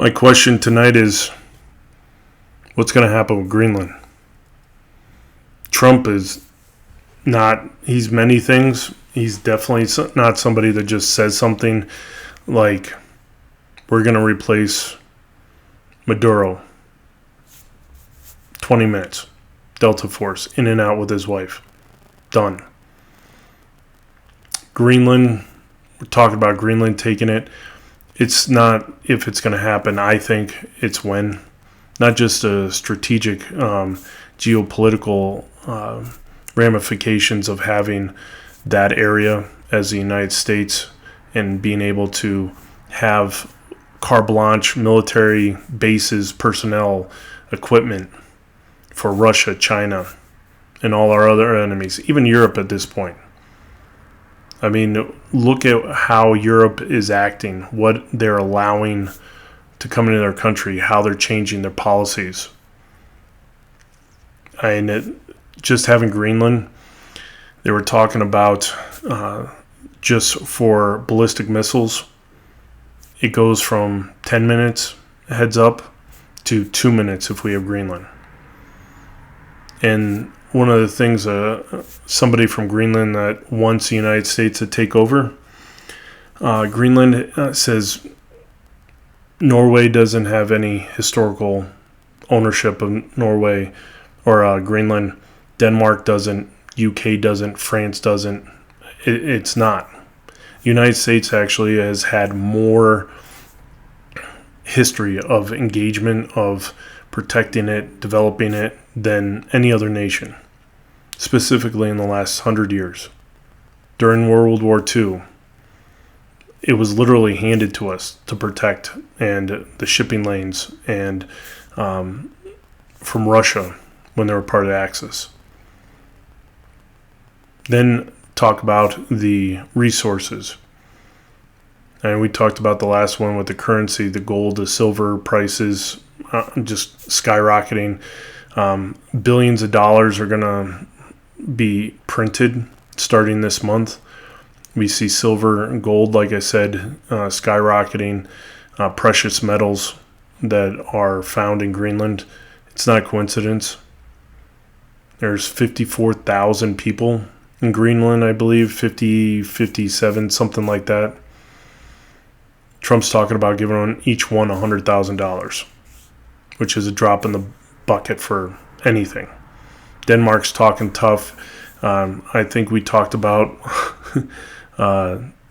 My question tonight is, what's going to happen with Greenland? Trump is not, he's many things. He's definitely not somebody that just says something like, we're going to replace Maduro. 20 minutes. Delta Force, in and out with his wife. Done. Greenland, we're talking about Greenland taking it. It's not if it's going to happen. I think it's when. Not just a strategic geopolitical ramifications of having that area as the United States and being able to have carte blanche military bases, personnel, equipment for Russia, China, and all our other enemies, even Europe at this point. I mean, look at how Europe is acting, what they're allowing to come into their country, how they're changing their policies. And just having Greenland, they were talking about just for ballistic missiles, it goes from 10 minutes heads up to 2 minutes if we have Greenland. And one of the things, somebody from Greenland that wants the United States to take over, Greenland says Norway doesn't have any historical ownership of Norway or Greenland. Denmark doesn't, UK doesn't, France doesn't. It's not. The United States actually has had more history of engagement, of protecting it, developing it, than any other nation, specifically in the last 100 years. During World War II, it was literally handed to us to protect, and the shipping lanes, and from Russia when they were part of Axis. Then talk about the resources. And we talked about the last one with the currency, the gold, the silver prices just skyrocketing. Billions of dollars are going to be printed starting this month. We see silver and gold, like I said, skyrocketing. Precious metals that are found in Greenland. It's not a coincidence. There's 54,000 people in Greenland, I believe, 57, something like that. Trump's talking about giving each one $100,000, which is a drop in the bucket for anything. Denmark's talking tough. I think we talked about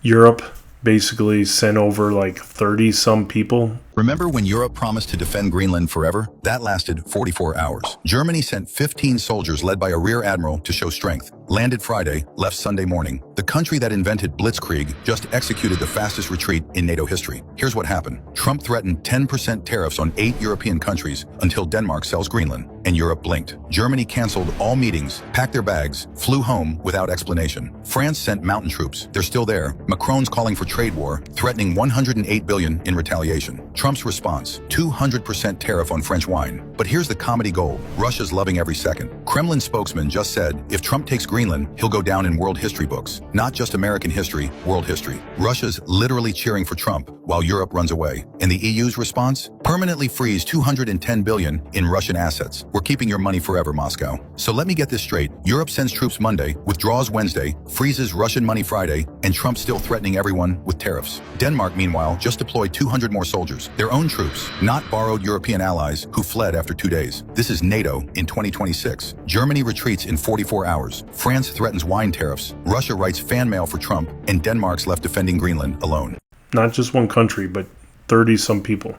Europe basically sent over like 30 some people. Remember when Europe promised to defend Greenland forever? That lasted 44 hours. Germany sent 15 soldiers led by a rear admiral to show strength. Landed Friday, left Sunday morning. The country that invented Blitzkrieg just executed the fastest retreat in NATO history. Here's what happened. Trump threatened 10% tariffs on 8 European countries until Denmark sells Greenland, and Europe blinked. Germany canceled all meetings, packed their bags, flew home without explanation. France sent mountain troops. They're still there. Macron's calling for trade war, threatening $108 billion in retaliation. Trump's response, 200% tariff on French wine. But here's the comedy gold. Russia's loving every second. Kremlin spokesman just said, if Trump takes Greenland, he'll go down in world history books. Not just American history, world history. Russia's literally cheering for Trump while Europe runs away. And the EU's response? Permanently freeze $210 billion in Russian assets. We're keeping your money forever, Moscow. So let me get this straight. Europe sends troops Monday, withdraws Wednesday, freezes Russian money Friday, and Trump's still threatening everyone with tariffs. Denmark, meanwhile, just deployed 200 more soldiers. Their own troops, not borrowed European allies who fled after 2 days. This is NATO in 2026. Germany retreats in 44 hours. France threatens wine tariffs. Russia writes fan mail for Trump, and Denmark's left defending Greenland alone. Not just one country, but 30-some people.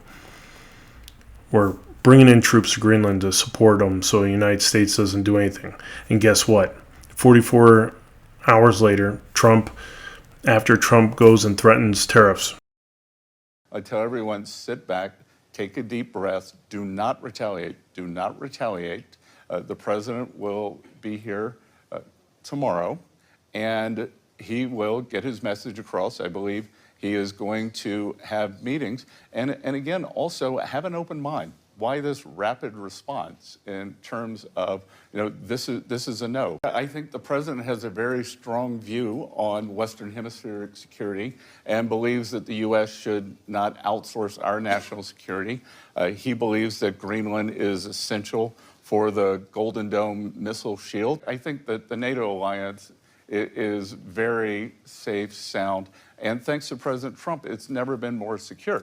We're bringing in troops to Greenland to support them so the United States doesn't do anything. And guess what? 44 hours later, after Trump goes and threatens tariffs. I tell everyone, sit back, take a deep breath, do not retaliate, do not retaliate. The president will be here tomorrow, and he will get his message across. I believe he is going to have meetings. And again, also have an open mind. Why this rapid response in terms of, this is a no? I think the president has a very strong view on Western Hemispheric security and believes that the U.S. should not outsource our national security. He believes that Greenland is essential for the Golden Dome missile shield. I think that the NATO alliance is very safe, sound, and thanks to President Trump, it's never been more secure.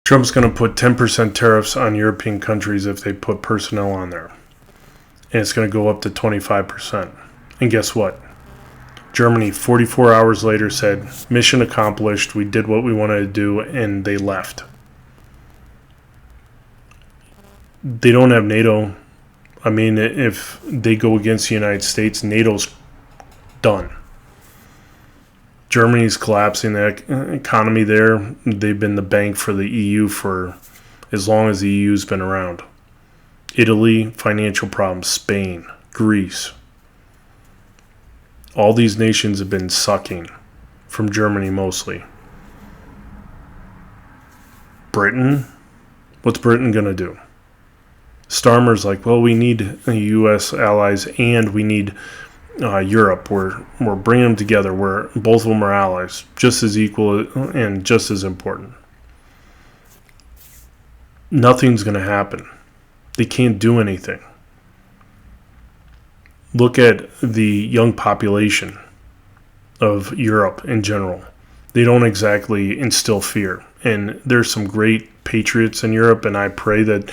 Trump's going to put 10% tariffs on European countries if they put personnel on there. And it's going to go up to 25%. And guess what? Germany, 44 hours later, said, mission accomplished, we did what we wanted to do, and they left. They don't have NATO. I mean, if they go against the United States, NATO's done. Germany's collapsing the economy there. They've been the bank for the EU for as long as the EU's been around. Italy, financial problems. Spain, Greece. All these nations have been sucking from Germany mostly. Britain? What's Britain going to do? Starmer's like, well, we need U.S. allies and we need Europe. We're bringing them together. Both of them are allies, just as equal and just as important. Nothing's going to happen. They can't do anything. Look at the young population of Europe in general. They don't exactly instill fear. And there's some great patriots in Europe, and I pray that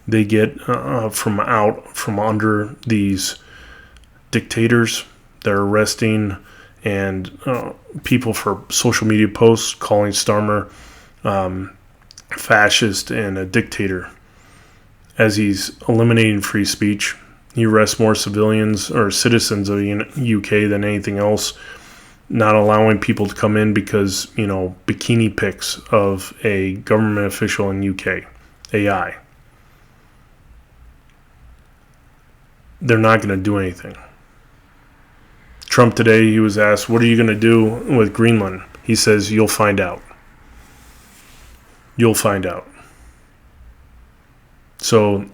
they get from under these dictators that are arresting and people for social media posts calling Starmer fascist and a dictator. As he's eliminating free speech, he arrests more civilians or citizens of the UK than anything else, not allowing people to come in because, bikini pics of a government official in UK, AI. They're not going to do anything. Trump today, he was asked, what are you going to do with Greenland? He says, you'll find out. You'll find out. So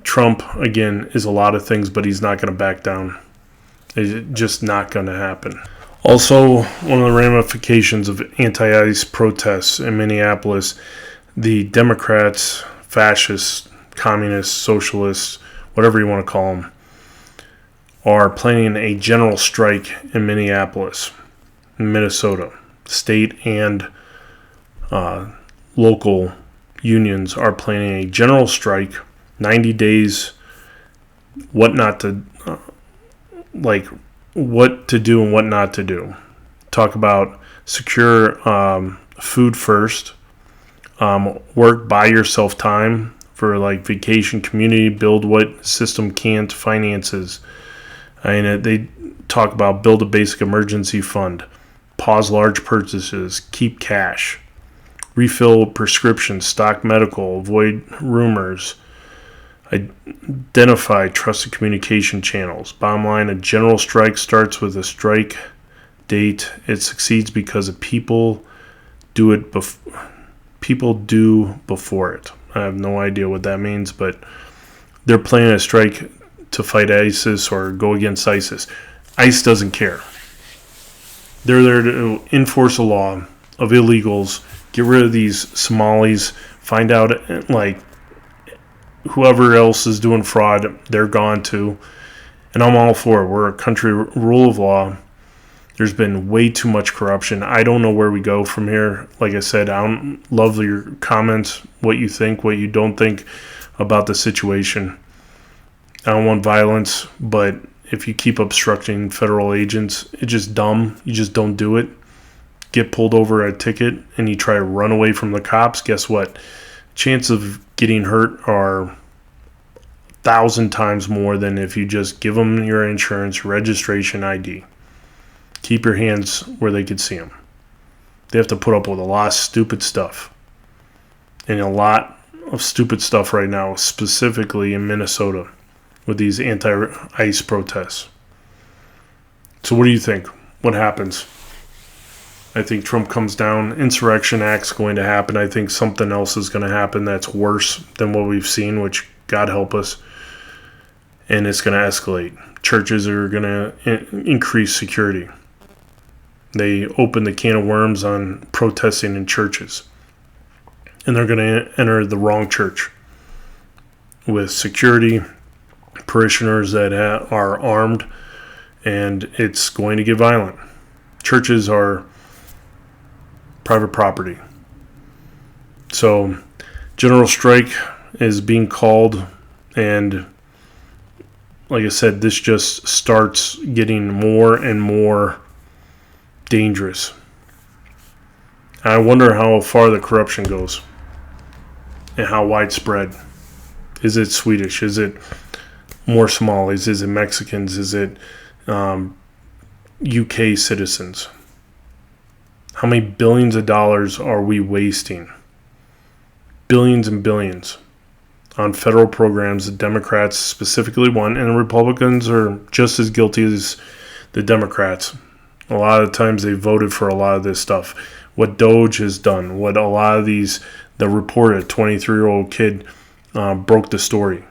Trump, again, is a lot of things, but he's not going to back down. It's just not going to happen. Also, one of the ramifications of anti-ICE protests in Minneapolis, the Democrats, fascists, communists, socialists, whatever you want to call them, are planning a general strike in Minneapolis, Minnesota. State and local unions are planning a general strike, 90 days, what to do and what not to do. Talk about secure food first, work by yourself time for vacation, community, build what system can't, finances. They talk about build a basic emergency fund, pause large purchases, keep cash, refill prescriptions, stock medical, avoid rumors, identify trusted communication channels. Bottom line, a general strike starts with a strike date. It succeeds because people do before it. I have no idea what that means, but they're planning a strike to fight ISIS or go against ISIS. ICE doesn't care. They're there to enforce a law of illegals, get rid of these Somalis, find out whoever else is doing fraud, they're gone too. And I'm all for it. We're a country, rule of law. There's been way too much corruption. I don't know where we go from here. Like I said, I don't love your comments, what you think, what you don't think about the situation. I don't want violence, but if you keep obstructing federal agents, it's just dumb. You just don't do it. Get pulled over a ticket and you try to run away from the cops, guess what? Chance of getting hurt are 1,000 times more than if you just give them your insurance, registration, ID. Keep your hands where they could see them. They have to put up with a lot of stupid stuff. And a lot of stupid stuff right now, specifically in Minnesota, with these anti-ICE protests. So what do you think? What happens? I think Trump comes down, Insurrection Act's going to happen. I think something else is going to happen that's worse than what we've seen, which God help us. And it's going to escalate. Churches are going to increase security. They opened the can of worms on protesting in churches. And they're going to enter the wrong church with security, parishioners that are armed, and it's going to get violent. Churches are private property. So, general strike is being called, and like I said, this just starts getting more and more dangerous. I wonder how far the corruption goes and how widespread. Is it Swedish? Is it more Somalis? Is it Mexicans? Is it UK citizens? How many billions of dollars are we wasting? Billions and billions on federal programs the Democrats specifically want, and the Republicans are just as guilty as the Democrats. A lot of times they voted for a lot of this stuff. What Doge has done, what a lot of these, the reporter, 23-year-old kid, broke the story.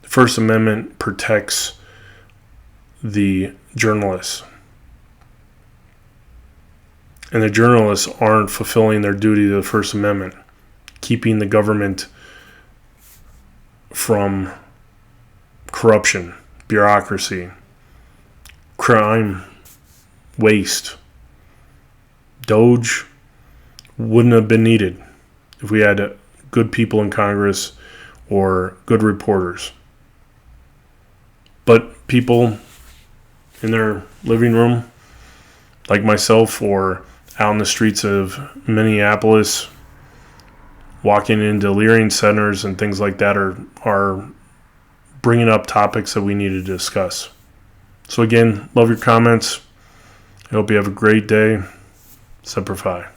The First Amendment protects the journalists. And the journalists aren't fulfilling their duty to the First Amendment, keeping the government from corruption, bureaucracy, crime, waste. Doge wouldn't have been needed if we had good people in Congress or good reporters. But people in their living room, like myself, or out in the streets of Minneapolis, walking into Leering centers and things like that, are bringing up topics that we need to discuss. So again, love your comments. I hope you have a great day. Semper Fi.